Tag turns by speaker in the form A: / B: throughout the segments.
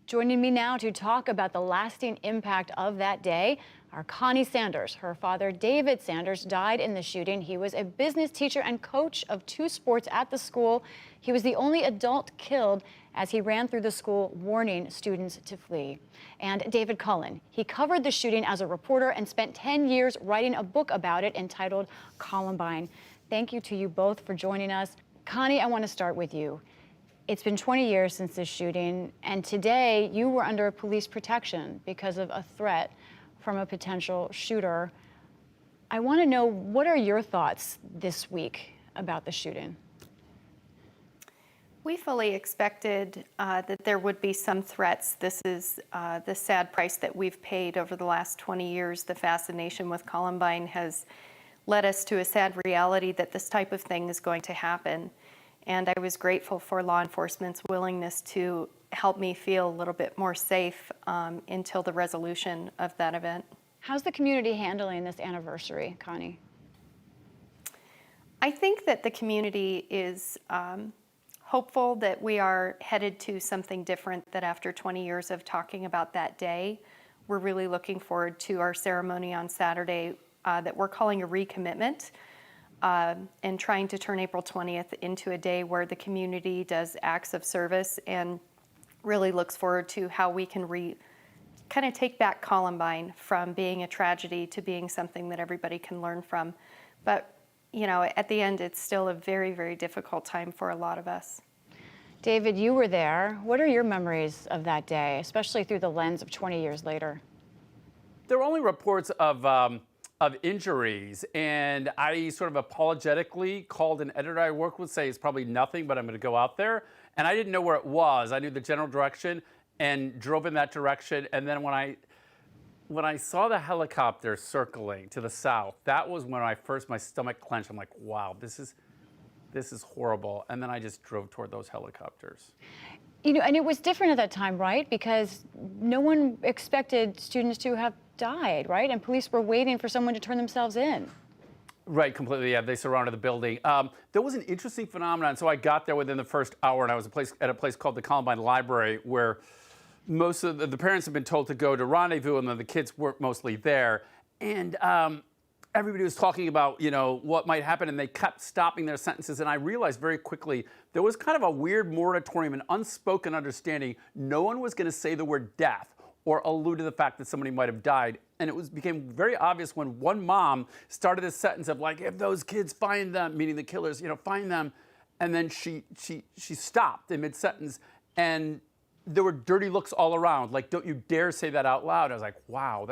A: Joining me now to talk about the lasting impact of that day are Coni Sanders. Her father, David Sanders, died in the shooting. He was a business teacher and coach of 2 sports at the school. He was the only adult killed as he ran through the school warning students to flee. And David Cullen, he covered the shooting as a reporter and spent 10 years writing a book about it entitled Columbine. Thank you to you both for joining us. Coni, I want to start with you. It's been 20 years since this shooting, and today you were under police protection because of a threat from a potential shooter. I want to know, what are your thoughts this week about the shooting?
B: We fully expected that there would be some threats. This is the sad price that we've paid over the last 20 years. The fascination with Columbine has led us to a sad reality that this type of thing is going to happen. And I was grateful for law enforcement's willingness to help me feel a little bit more safe until the resolution of that event.
A: How's the community handling this anniversary, Coni?
B: I think that the community is hopeful that we are headed to something different, that after 20 years of talking about that day, we're really looking forward to our ceremony on Saturday that we're calling a recommitment. And trying to turn April 20th into a day where the community does acts of service and really looks forward to how we can kind of take back Columbine from being a tragedy to being something that everybody can learn from. But, you know, at the end, it's still a very, very difficult time for a lot of us.
A: David, you were there. What are your memories of that day, especially through the lens of 20 years later?
C: There were only reports of injuries, and I sort of apologetically called an editor I work with, say it's probably nothing, but I'm going to go out there. And I didn't know where it was. I knew the general direction and drove in that direction. And then when I saw the helicopter circling to the south, that was when my stomach clenched. I'm like, wow, this is horrible. And then I just drove toward those helicopters.
A: You know, and it was different at that time, right? Because no one expected students to have died, right? And police were waiting for someone to turn themselves in.
C: Right, completely. Yeah, they surrounded the building. There was an interesting phenomenon. So I got there within the first hour, and I was at a place called the Columbine Library, where most of the parents had been told to go to rendezvous, and then the kids weren't mostly there. And everybody was talking about, you know, what might happen, and they kept stopping their sentences. And I realized very quickly there was kind of a weird moratorium, an unspoken understanding. No one was going to say the word death or allude to the fact that somebody might have died. And it became very obvious when one mom started a sentence of like, if those kids find them, meaning the killers, you know, find them. And then she stopped in mid-sentence, and there were dirty looks all around. Like, don't you dare say that out loud. I was like, wow.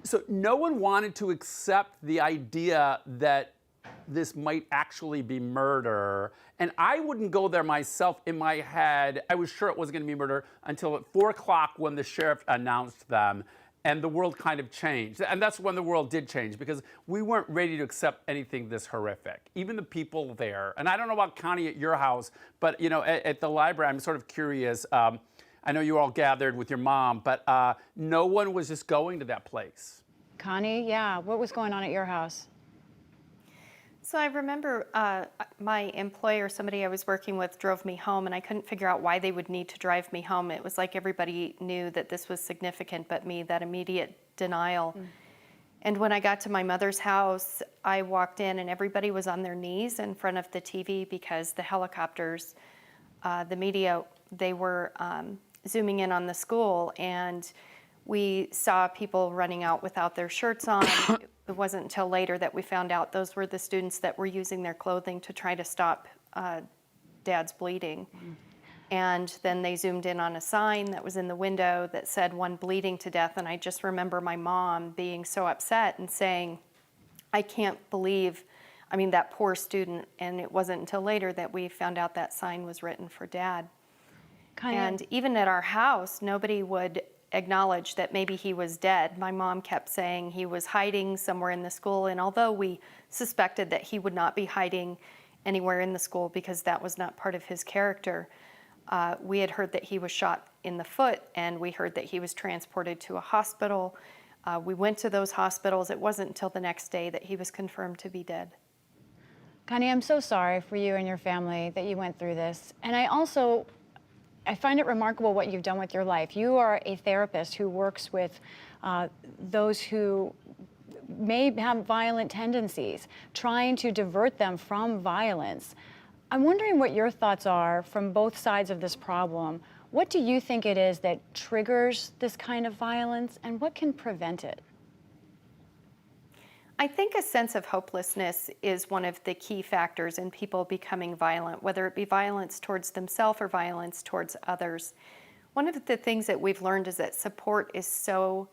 C: So no one wanted to accept the idea that this might actually be murder. And I wouldn't go there myself in my head. I was sure it wasn't going to be murder until at 4 o'clock when the sheriff announced them, and the world kind of changed. And that's when the world did change, because we weren't ready to accept anything this horrific. Even the people there, and I don't know about Coni at your house, but you know, at the library, I'm sort of curious. I know you all gathered with your mom, but no one was just going to that place.
A: Coni, yeah, what was going on at your house?
B: So I remember my employer, somebody I was working with, drove me home, and I couldn't figure out why they would need to drive me home. It was like everybody knew that this was significant, but me, that immediate denial. And when I got to my mother's house, I walked in and everybody was on their knees in front of the TV because the helicopters, the media, they were zooming in on the school, and we saw people running out without their shirts on. It wasn't until later that we found out those were the students that were using their clothing to try to stop Dad's bleeding. And then they zoomed in on a sign that was in the window that said "one bleeding to death." And I just remember my mom being so upset and saying, I can't believe, I mean, that poor student. And it wasn't until later that we found out that sign was written for Dad. And even at our house, nobody would acknowledge that maybe he was dead. My mom kept saying he was hiding somewhere in the school, and although we suspected that he would not be hiding anywhere in the school because that was not part of his character, we had heard that he was shot in the foot, and we heard that he was transported to a hospital. We went to those hospitals. It wasn't until the next day that he was confirmed to be dead.
A: Coni, I'm so sorry for you and your family that you went through this. And I also I find it remarkable what you've done with your life. You are a therapist who works with those who may have violent tendencies, trying to divert them from violence. I'm wondering what your thoughts are from both sides of this problem. What do you think it is that triggers this kind of violence, and what can prevent it?
B: I think a sense of hopelessness is one of the key factors in people becoming violent, whether it be violence towards themselves or violence towards others. One of the things that we've learned is that support is so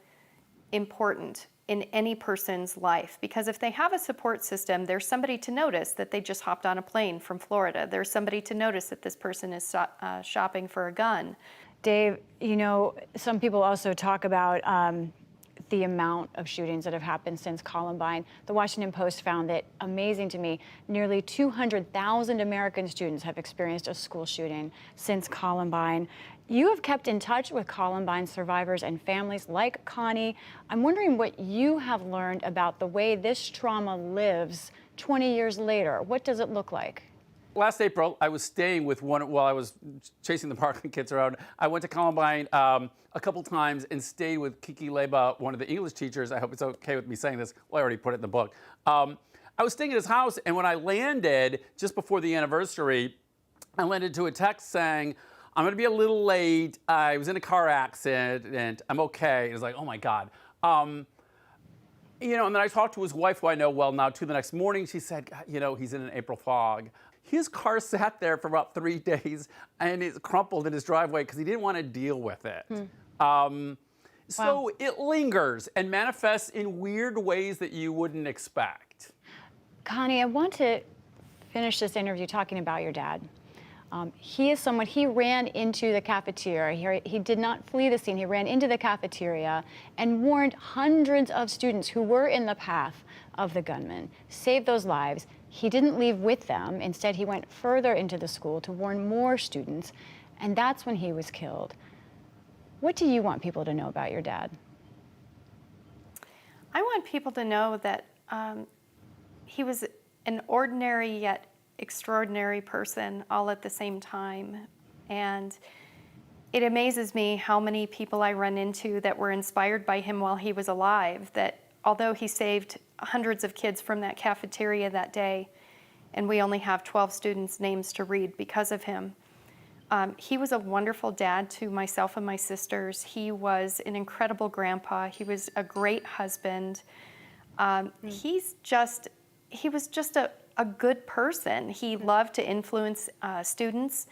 B: important in any person's life, because if they have a support system, there's somebody to notice that they just hopped on a plane from Florida. There's somebody to notice that this person is shopping for a gun.
A: Dave, you know, some people also talk about the amount of shootings that have happened since Columbine. The Washington Post found that, amazing to me, nearly 200,000 American students have experienced a school shooting since Columbine. You have kept in touch with Columbine survivors and families like Coni. I'm wondering what you have learned about the way this trauma lives 20 years later. What does it look like?
C: Last April, I was staying with one while I was chasing the Parkland kids around. I went to Columbine a couple times and stayed with Kiki Leba, one of the English teachers. I hope it's okay with me saying this. Well, I already put it in the book. I was staying at his house, and when I landed, just before the anniversary, I landed to a text saying, I'm going to be a little late. I was in a car accident, and I'm okay. It was like, oh, my God. You know, and then I talked to his wife, who I know well now, too. The next morning, she said, you know, he's in an April fog. His car sat there for about 3 days, and it crumpled in his driveway because he didn't want to deal with it. So it lingers and manifests in weird ways that you wouldn't expect.
A: Coni, I want to finish this interview talking about your dad. He is someone, he ran into the cafeteria. He did not flee the scene. He ran into the cafeteria and warned hundreds of students who were in the path of the gunman, saved those lives. He didn't leave with them. Instead, he went further into the school to warn more students, and that's when he was killed. What do you want people to know about your dad?
B: I want people to know that he was an ordinary yet extraordinary person all at the same time. And it amazes me how many people I run into that were inspired by him while he was alive, that although he saved hundreds of kids from that cafeteria that day, and we only have 12 students' names to read because of him, he was a wonderful dad to myself and my sisters. He was an incredible grandpa. He was a great husband. He was just a good person. He loved to influence students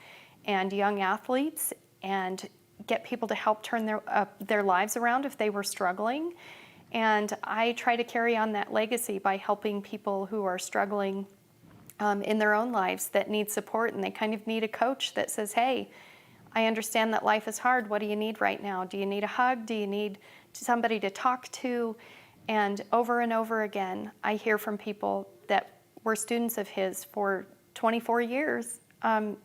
B: and young athletes and get people to help turn their lives around if they were struggling. And I try to carry on that legacy by helping people who are struggling in their own lives that need support, and they kind of need a coach that says, hey, I understand that life is hard. What do you need right now? Do you need a hug? Do you need somebody to talk to? And over again, I hear from people that were students of his for 24 years.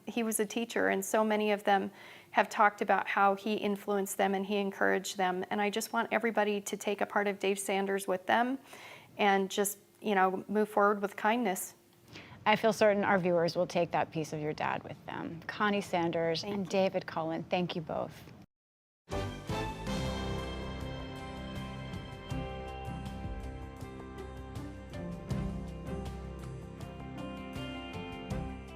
B: He was a teacher, and so many of them have talked about how he influenced them and he encouraged them. And I just want everybody to take a part of Dave Sanders with them and just, you know, move forward with kindness.
A: I feel certain our viewers will take that piece of your dad with them. Coni Sanders and David Cullen, thank you both.